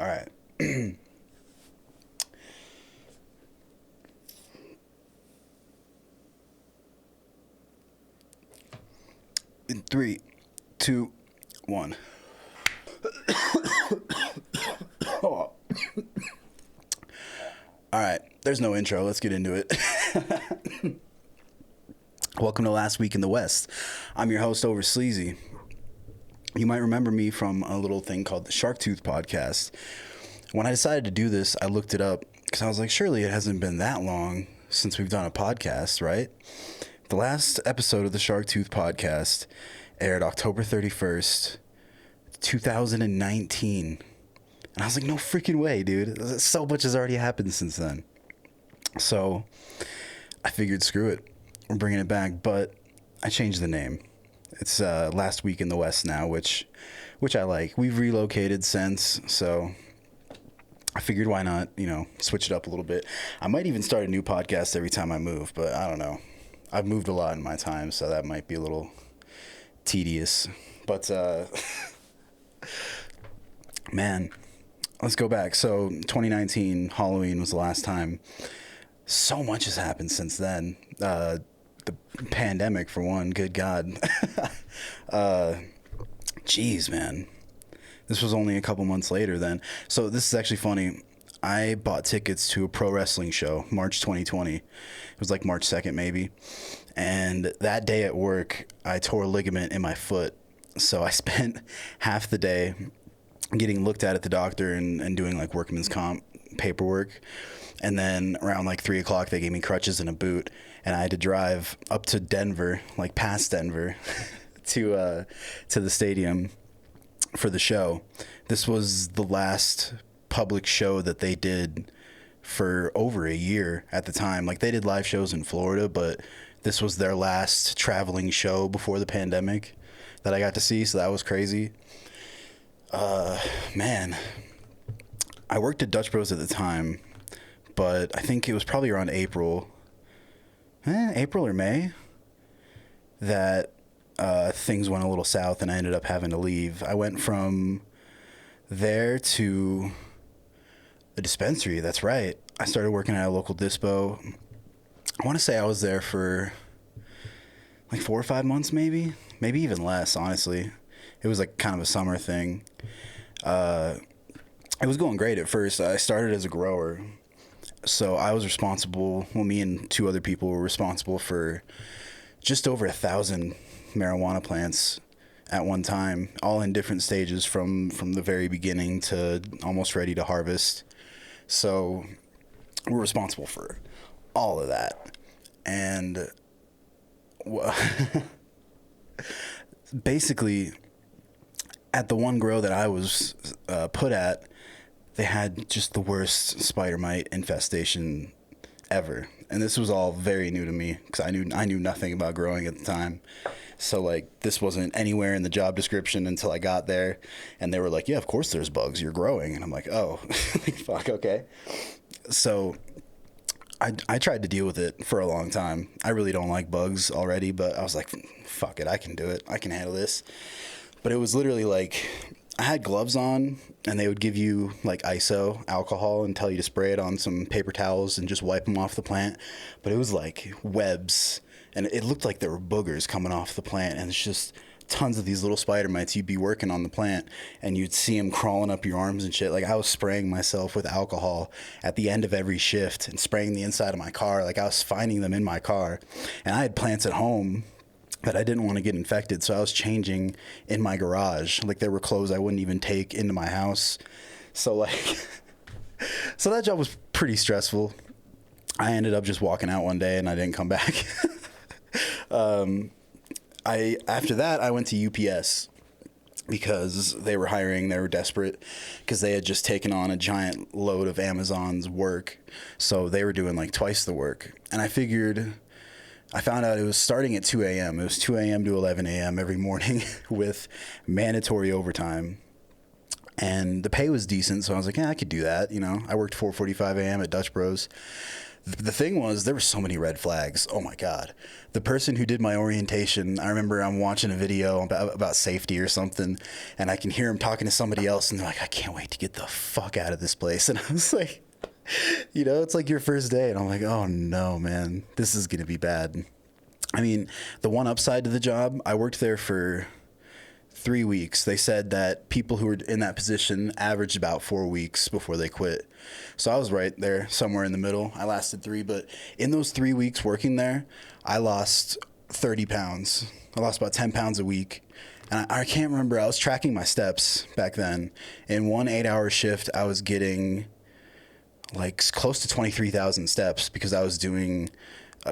All right. In three, two, one. Oh. All right. There's no intro. Let's get into it. Welcome to Last Week in the West. I'm your host, Over Sleazy. You might remember me from a little thing called the Shark Tooth podcast. When I decided to do this, I looked it up because I was like, surely it hasn't been that long since we've done a podcast, right? The last episode of the Shark Tooth podcast aired October 31st, 2019. And I was like, no freaking way, dude. So much has already happened since then. So I figured, screw it. We're bringing it back, but I changed the name. It's Last Week in the West now, which I like. We've relocated since, so I figured why not, switch it up a little bit. I might even start a new podcast every time I move, but I don't know. I've moved a lot in my time, so that might be a little tedious. But, man, let's go back. So 2019, Halloween was the last time. So much has happened since then. The pandemic, for one, good God. Jeez, man. This was only a couple months later then. So this is actually funny. I bought tickets to a pro wrestling show, March 2020. It was like March 2nd, maybe. And that day at work, I tore a ligament in my foot. So I spent half the day getting looked at the doctor and doing like workman's comp paperwork. And then around like 3 o'clock, they gave me crutches and a boot. And I had to drive up to Denver, like past Denver, to the stadium for the show. This was the last public show that they did for over a year at the time. Like, they did live shows in Florida, but this was their last traveling show before the pandemic that I got to see. So that was crazy. Man, I worked at Dutch Bros at the time, but I think it was probably around April or May that things went a little south and I ended up having to leave. I went from there to the dispensary. That's right. I started working at a local dispo. I want to say I was there for like 4 or 5 months, maybe even less, honestly. It was like kind of a summer thing. It was going great at first. I started as a grower. So I was responsible, me and 2 other people were responsible for just over 1,000 marijuana plants at one time, all in different stages from the very beginning to almost ready to harvest. So we're responsible for all of that. And basically, at the one grow that I was put at, they had just the worst spider mite infestation ever. And this was all very new to me because I knew nothing about growing at the time. So, like, this wasn't anywhere in the job description until I got there. And they were like, yeah, of course there's bugs. You're growing. And I'm like, oh, fuck, okay. So I tried to deal with it for a long time. I really don't like bugs already, but I was like, fuck it, I can do it. I can handle this. But it was literally like, I had gloves on, and they would give you like ISO alcohol and tell you to spray it on some paper towels and just wipe them off the plant. But it was like webs, and it looked like there were boogers coming off the plant, and it's just tons of these little spider mites. You'd be working on the plant, and you'd see them crawling up your arms and shit. Like, I was spraying myself with alcohol at the end of every shift and spraying the inside of my car. Like, I was finding them in my car, and I had plants at home that I didn't want to get infected, so I was changing in my garage. Like, there were clothes I wouldn't even take into my house. So, like, so that job was pretty stressful. I ended up just walking out one day, and I didn't come back. After that, I went to UPS because they were hiring. They were desperate because they had just taken on a giant load of Amazon's work. So they were doing like twice the work. And I found out it was starting at 2 a.m. It was 2 a.m. to 11 a.m. every morning with mandatory overtime. And the pay was decent, so I was like, yeah, I could do that. I worked 4:45 a.m. at Dutch Bros. The thing was, there were so many red flags. Oh my god, the person who did my orientation, I remember I'm watching a video about safety or something, and I can hear him talking to somebody else, and they're like, I can't wait to get the fuck out of this place. And I was like, it's like your first day, and I'm like, oh no, man, this is gonna be bad. I mean, the one upside to the job, I worked there for 3 weeks. They said that people who were in that position averaged about 4 weeks before they quit. So I was right there, somewhere in the middle. I lasted 3, but in those 3 weeks working there, I lost 30 pounds. I lost about 10 pounds a week. And I can't remember, I was tracking my steps back then. In one 8-hour shift, I was getting like close to 23,000 steps because I was doing,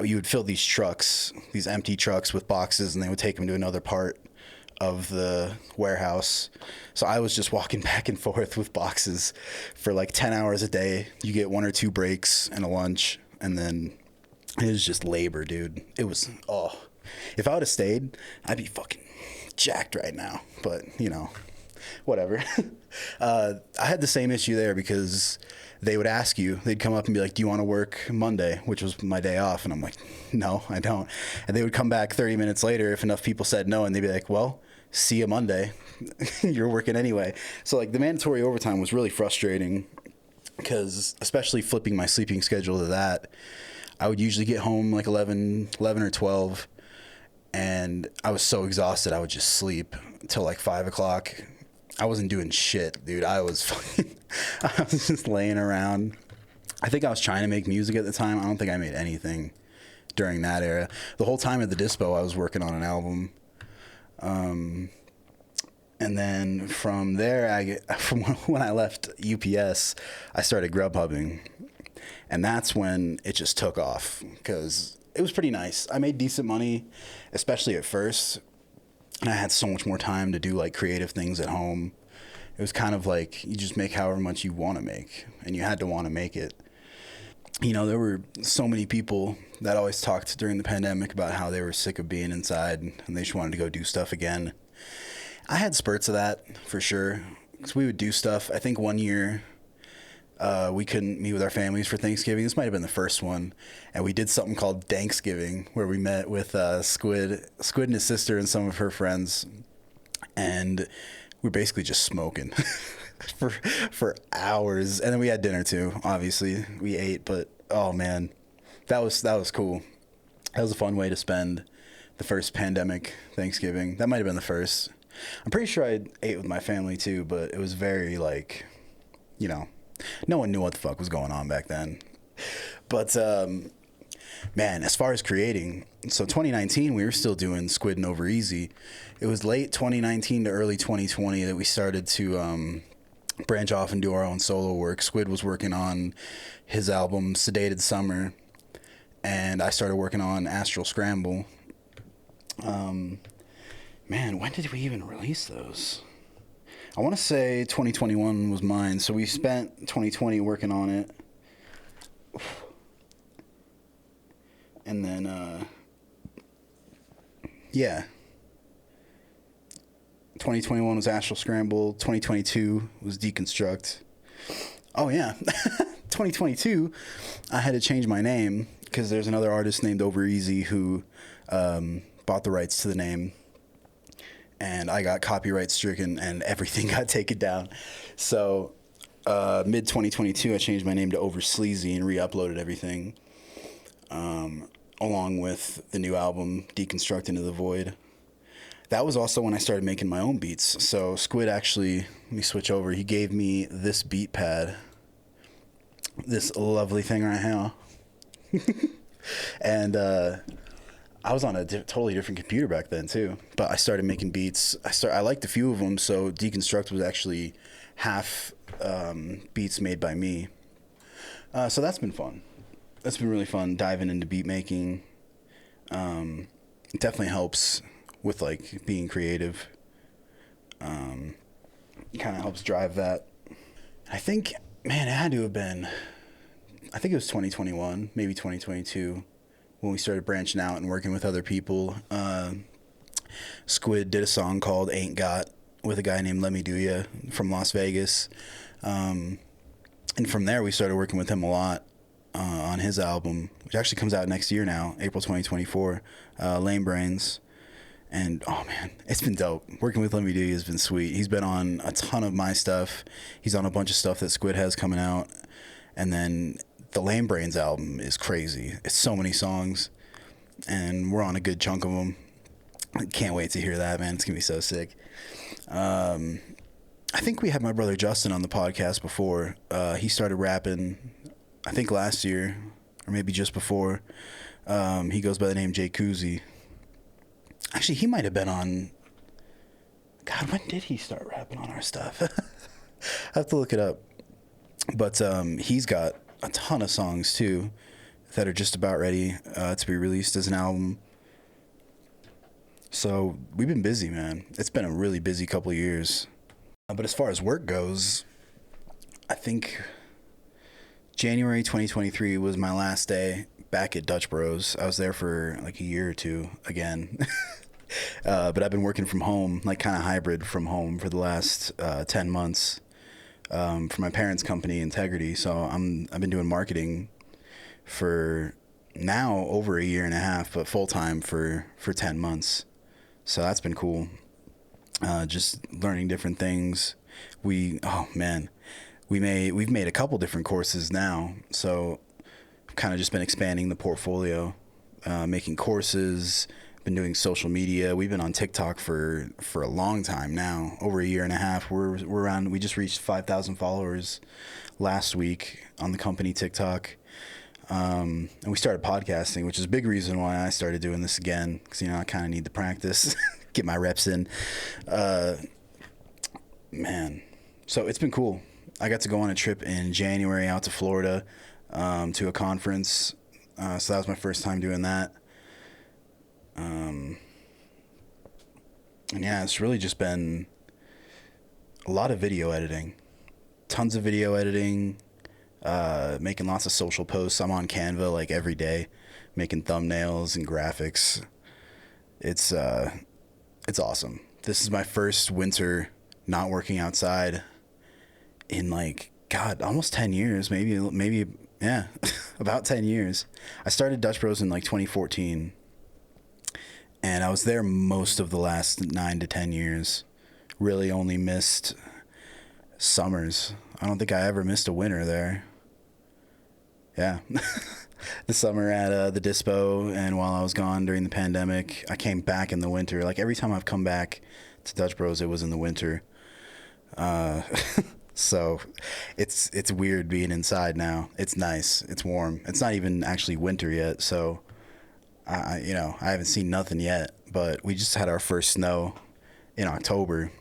you would fill these trucks, these empty trucks with boxes, and they would take them to another part of the warehouse. So I was just walking back and forth with boxes for like 10 hours a day. You get 1 or 2 breaks and a lunch, and then it was just labor, dude. It was, oh, if I would have stayed, I'd be fucking jacked right now, but whatever. I had the same issue there because they would ask you, they'd come up and be like, do you want to work Monday, which was my day off? And I'm like, no, I don't. And they would come back 30 minutes later if enough people said no, and they'd be like, well, see you Monday. You're working anyway. So like the mandatory overtime was really frustrating because especially flipping my sleeping schedule to that, I would usually get home like 11 or 12, and I was so exhausted I would just sleep till like 5 o'clock. I wasn't doing shit, dude. I was just laying around. I think I was trying to make music at the time. I don't think I made anything during that era. The whole time at the Dispo, I was working on an album. And then from there, from when I left UPS, I started Grubhubbing. And that's when it just took off because it was pretty nice. I made decent money, especially at first. And I had so much more time to do like creative things at home. It was kind of like you just make however much you want to make, and you had to want to make it. There were so many people that always talked during the pandemic about how they were sick of being inside and they just wanted to go do stuff again. I had spurts of that for sure, because we would do stuff. I think one year we couldn't meet with our families for Thanksgiving. This might have been the first one. And we did something called Thanksgiving, where we met with Squid and his sister and some of her friends. And we were basically just smoking for hours. And then we had dinner too, obviously. We ate, but oh man, that was cool. That was a fun way to spend the first pandemic Thanksgiving. That might have been the first. I'm pretty sure I ate with my family too, but it was very like, no one knew what the fuck was going on back then. But, man, as far as creating, so 2019, we were still doing Squid and Over Easy. It was late 2019 to early 2020 that we started to branch off and do our own solo work. Squid was working on his album, Sedated Summer, and I started working on Astral Scramble. Man, when did we even release those? I want to say 2021 was mine, so we spent 2020 working on it. And then, yeah. 2021 was Astral Scramble. 2022 was Deconstruct. Oh, yeah. 2022, I had to change my name because there's another artist named Over Easy who bought the rights to the name. And I got copyright stricken and everything got taken down. So mid 2022, I changed my name to Over Sleazy and re-uploaded everything, along with the new album, Deconstruct Into the Void. That was also when I started making my own beats. So Squid actually, let me switch over. He gave me this beat pad, this lovely thing right here. And I was on a totally different computer back then too, but I started making beats. I liked a few of them, so Deconstruct was actually half beats made by me. So that's been fun. That's been really fun diving into beat making. It definitely helps with like being creative. Kind of helps drive that. I think, man, it had to have been, I think it was 2021, maybe 2022. When we started branching out and working with other people. Squid did a song called Ain't Got with a guy named Let Me Do Ya from Las Vegas. And from there, we started working with him a lot. on his album, which actually comes out next year now, April 2024, Lame Brains. And oh man, it's been dope. Working with Lemmy D has been sweet. He's been on a ton of my stuff. He's on a bunch of stuff that Squid has coming out. And then the Lame Brains album is crazy. It's so many songs, and we're on a good chunk of them. I can't wait to hear that, man. It's gonna be so sick. I think we had my brother Justin on the podcast before. He started rapping, I think last year, or maybe just before. He goes by the name Jay Kuzi. Actually, he might have been on... God, when did he start rapping on our stuff? I have to look it up. But he's got a ton of songs, too, that are just about ready to be released as an album. So we've been busy, man. It's been a really busy couple of years. But as far as work goes, I think January 2023 was my last day back at Dutch Bros. I was there for like a year or two again. But I've been working from home, like kind of hybrid from home for the last 10 months for my parents' company, Integrity. So I've been doing marketing for now over a year and a half, but full time for 10 months. So that's been cool. Just learning different things. We've made a couple different courses now. So I've kind of just been expanding the portfolio, making courses, been doing social media. We've been on TikTok for a long time now, over a year and a half. We just reached 5,000 followers last week on the company TikTok. And we started podcasting, which is a big reason why I started doing this again, because, I kind of need to practice, get my reps in. Man, so it's been cool. I got to go on a trip in January out to Florida to a conference. So that was my first time doing that. And yeah, it's really just been a lot of video editing, tons of video editing, making lots of social posts. I'm on Canva like every day, making thumbnails and graphics. It's awesome. This is my first winter not working outside in like, God, almost 10 years, maybe, yeah, about 10 years. I started Dutch Bros in like 2014. And I was there most of the last 9 to 10 years. Really only missed summers. I don't think I ever missed a winter there. Yeah. The summer at the Dispo, and while I was gone during the pandemic, I came back in the winter. Like every time I've come back to Dutch Bros, it was in the winter. So it's weird being inside now. It's nice. It's warm. It's not even actually winter yet, so... I haven't seen nothing yet, but we just had our first snow in October.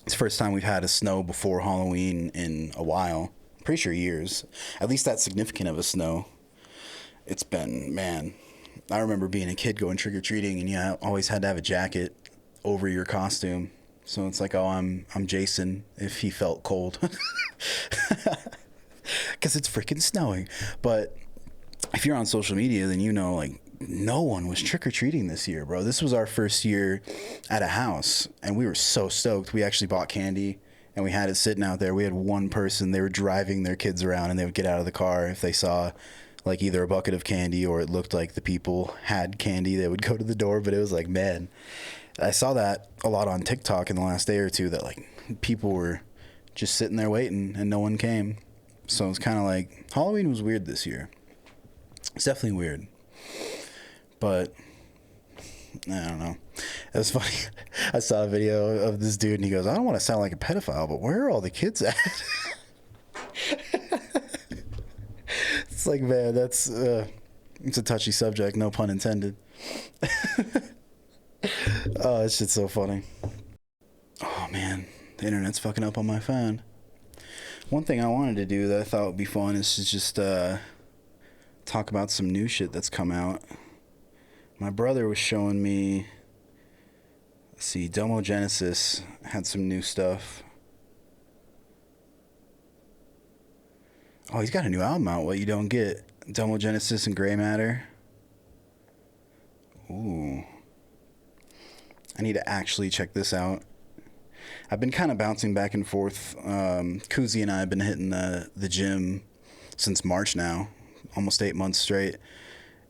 It's the first time we've had a snow before Halloween in a while. Pretty sure years. At least that significant of a snow. It's been, man, I remember being a kid going trick-or-treating, and I always had to have a jacket over your costume. So it's like, oh, I'm Jason if he felt cold. Because it's freaking snowing. But if you're on social media, then like, no one was trick-or-treating this year, bro. This was our first year at a house, and we were so stoked. We actually bought candy, and we had it sitting out there. We had one person, they were driving their kids around, and they would get out of the car if they saw like either a bucket of candy or it looked like the people had candy. They would go to the door. But it was like, man, I saw that a lot on TikTok in the last day or two, that like people were just sitting there waiting and no one came. So it's kind of like Halloween was weird this year. It's definitely weird. But I don't know. It was funny. I saw a video of this dude, and he goes, I don't want to sound like a pedophile, but where are all the kids at? It's like, man, that's it's a touchy subject, no pun intended. Oh, this shit's so funny. Oh, man. The internet's fucking up on my phone. One thing I wanted to do that I thought would be fun is to just talk about some new shit that's come out. My brother was showing me, let's see, Domo Genesis had some new stuff. Oh, he's got a new album out, What You Don't Get. Domo Genesis and Grey Matter. Ooh. I need to actually check this out. I've been kind of bouncing back and forth. Kuzi and I have been hitting the gym since March now. almost 8 months straight.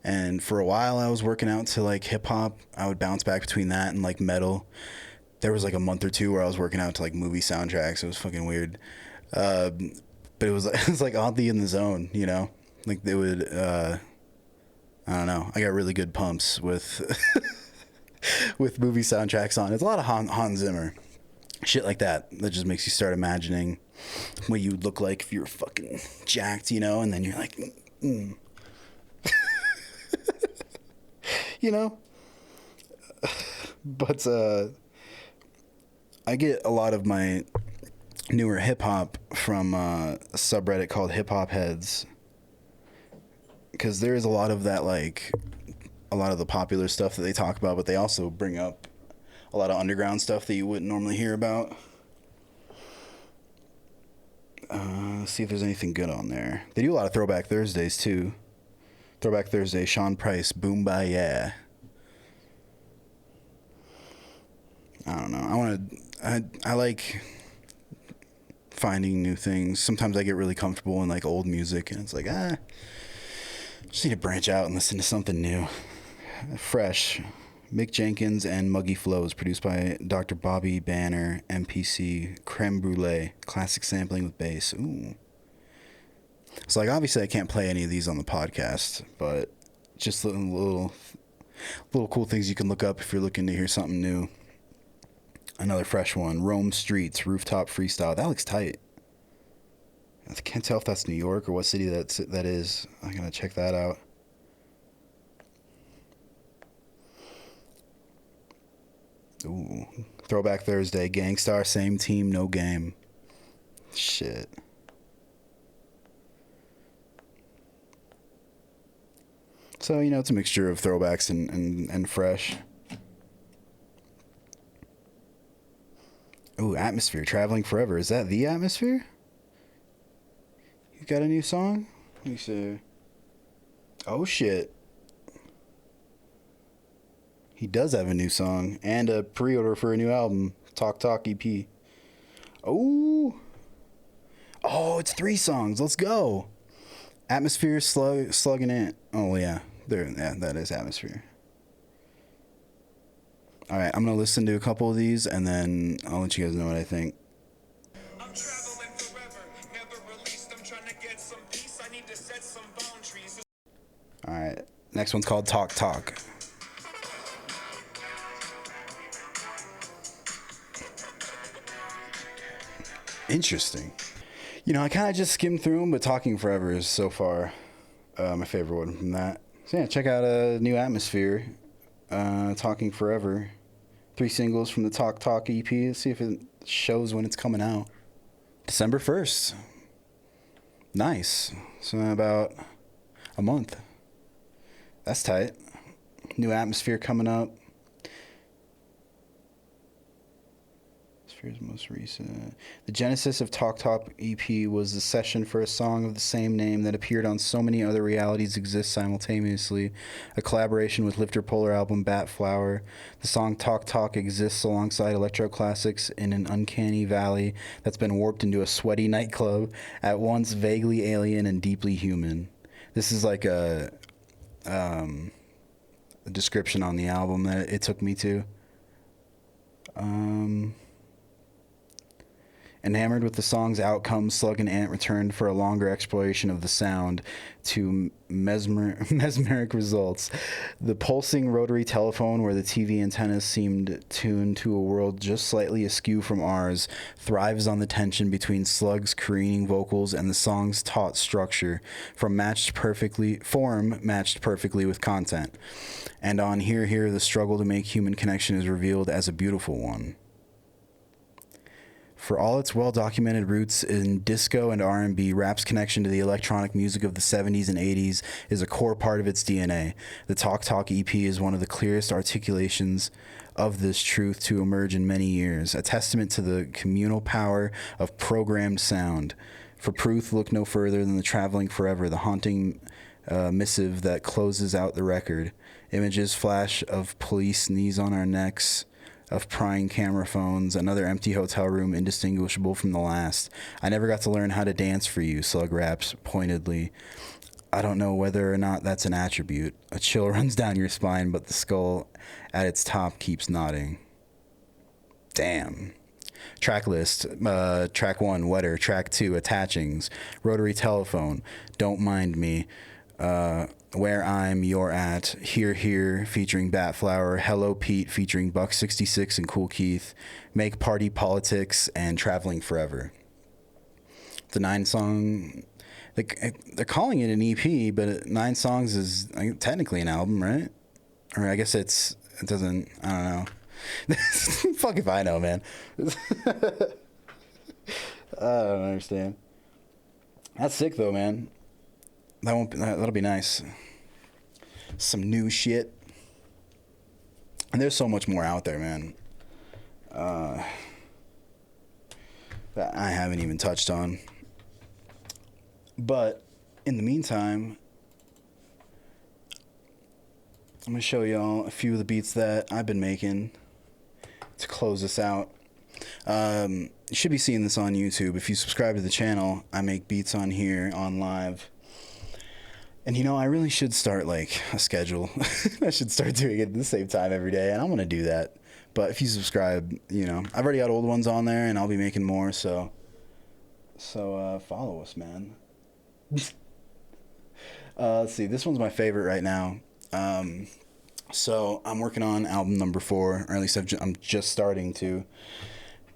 And for a while, I was working out to like hip hop. I would bounce back between that and like metal. There was like a month or two where I was working out to like movie soundtracks. It was fucking weird. But it was it was like oddly in the zone, you know. Like they would, I don't know. I got really good pumps with with movie soundtracks on. It's a lot of Hans Zimmer, shit like that. That just makes you start imagining what you'd look like if you were fucking jacked, you know. And then you're like, you know. But I get a lot of my newer hip hop from a subreddit called Hip Hop Heads, because there is a lot of that, like a lot of the popular stuff that they talk about, but they also bring up a lot of underground stuff that you wouldn't normally hear about. Let's see if there's anything good on there. They do a lot of Throwback Thursdays too. Throwback Thursday, Sean Price, Boom Bye Yeah. I don't know. I like finding new things. Sometimes I get really comfortable in like old music, and it's like, just need to branch out and listen to something new, fresh. Mick Jenkins and Muggy Flows, produced by Dr. Bobby Banner, MPC, Creme Brulee, classic sampling with bass. Ooh. So like obviously I can't play any of these on the podcast, but just little cool things you can look up if you're looking to hear something new. Another fresh one, Rome Streets, Rooftop Freestyle. That looks tight. I can't tell if that's New York or what city that is. I'm gonna check that out. Ooh, Throwback Thursday, Gangstar, same team, no game. Shit. So, you know, it's a mixture of throwbacks and fresh. Ooh, Atmosphere, Traveling Forever. Is that the Atmosphere? You got a new song? Let me see. Oh, shit. He does have a new song and a pre-order for a new album, Talk Talk EP. Oh, it's 3 songs. Let's go. Atmosphere, Slug and Ant. Oh yeah, that is Atmosphere. All right, I'm gonna listen to a couple of these and then I'll let you guys know what I think. I'm traveling forever, never released. I'm trying to get some peace. I need to set some boundaries. All right, next one's called Talk Talk. Interesting. You know, I kind of just skimmed through them, but Talking Forever is so far my favorite one from that. So yeah, check out a new Atmosphere, Talking Forever. 3 singles from the Talk Talk EP. Let's see if it shows when it's coming out. December 1st. Nice. So about a month. That's tight. New Atmosphere coming up. Most recent. The genesis of Talk Talk EP was the session for a song of the same name that appeared on So Many Other Realities Exist Simultaneously, a collaboration with Lifter Polar album Bat Flower. The song Talk Talk exists alongside electro classics in an uncanny valley that's been warped into a sweaty nightclub, at once vaguely alien and deeply human. This is like a description on the album that it took me to. Enamored with the song's outcome, Slug and Ant returned for a longer exploration of the sound to mesmeric results. The pulsing rotary telephone, where the TV antennas seemed tuned to a world just slightly askew from ours, thrives on the tension between Slug's careening vocals and the song's taut structure, form matched perfectly with content. And on Here Here, the struggle to make human connection is revealed as a beautiful one. For all its well-documented roots in disco and R&B, rap's connection to the electronic music of the 70s and 80s is a core part of its DNA. The Talk Talk EP is one of the clearest articulations of this truth to emerge in many years, a testament to the communal power of programmed sound. For proof, look no further than the Traveling Forever, the haunting missive that closes out the record. Images flash of police knees on our necks, of prying camera phones, another empty hotel room indistinguishable from the last. I never got to learn how to dance for you, Slug raps pointedly. I don't know whether or not that's an attribute. A chill runs down your spine, but the skull at its top keeps nodding. Damn. Track list. Track 1, Wetter. Track 2, Attachings. Rotary Telephone. Don't Mind Me. Where I'm, You're At. Here, Here, featuring Batflower. Hello, Pete, featuring Buck 66 and Cool Keith. Make Party Politics, and Traveling Forever. The 9-song... They're calling it an EP, but 9 songs is technically an album, right? Or I guess it doesn't... I don't know. Fuck if I know, man. I don't understand. That's sick though, man. That'll be nice. Some new shit. And there's so much more out there, man. That I haven't even touched on. But in the meantime, I'm gonna show y'all a few of the beats that I've been making to close this out. You should be seeing this on YouTube. If you subscribe to the channel, I make beats on here on live. And I really should start like a schedule. I should start doing it at the same time every day, and I'm gonna do that. But if you subscribe, I've already got old ones on there, and I'll be making more. So follow us, man. Let's see. This one's my favorite right now. So I'm working on album number 4, or at least I'm just starting to.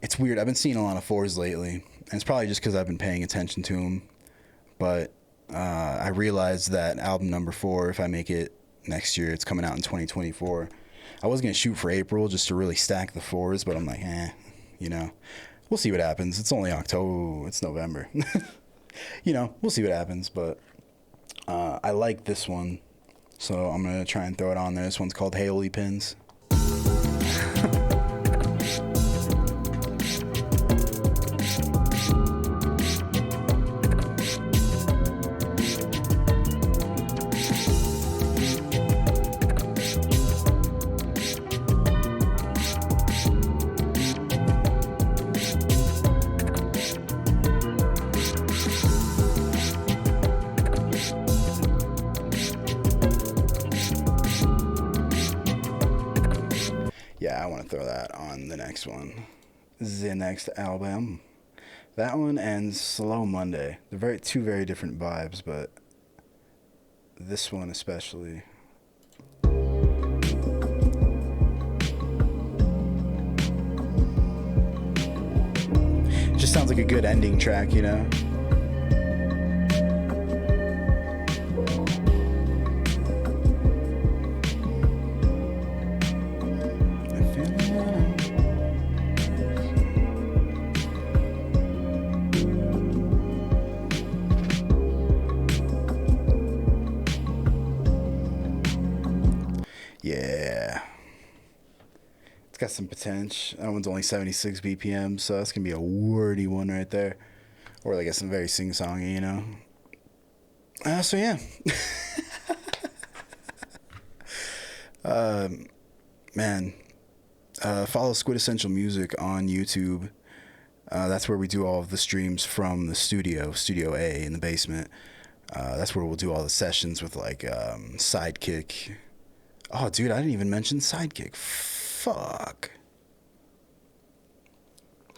It's weird. I've been seeing a lot of 4s lately, and it's probably just because I've been paying attention to them. But I realized that album number 4, if I make it next year, it's coming out in 2024. I was gonna shoot for April just to really stack the 4s, but I'm like, we'll see what happens. It's only October. It's November. We'll see what happens. But I like this one. So I'm going to try and throw it on there. This one's called Haley Pins. Yeah, I want to throw that on the next one. The next album. That one and Slow Monday. They're two very different vibes, but this one especially. It just sounds like a good ending track, Yeah. It's got some potential. That one's only 76 BPM, so that's going to be a wordy one right there. Or I guess some very sing-songy, So yeah. Man. Follow Squid Essential Music on YouTube. That's where we do all of the streams from the Studio A in the basement. That's where we'll do all the sessions with like Sidekick. Oh, dude, I didn't even mention Sidekick. Fuck.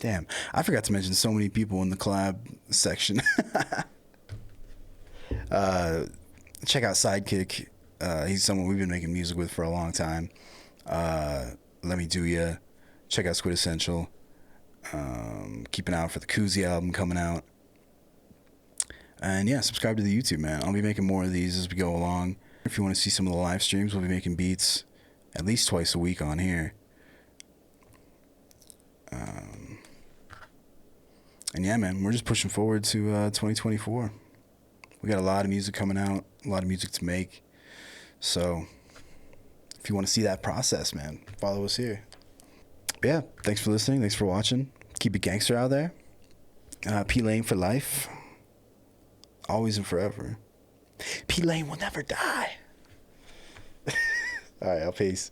Damn, I forgot to mention so many people in the collab section. Check out Sidekick. He's someone we've been making music with for a long time. Let Me Do Ya. Check out Squid Essential. Keep an eye out for the Koozie album coming out. And yeah, subscribe to the YouTube, man. I'll be making more of these as we go along. If you want to see some of the live streams, we'll be making beats at least twice a week on here. And yeah, man, we're just pushing forward to 2024. We got a lot of music coming out, a lot of music to make. So if you want to see that process, man, follow us here. But yeah, thanks for listening. Thanks for watching. Keep it gangster out there. P Lane for life. Always and forever. P Lane will never die. All right, I'll peace.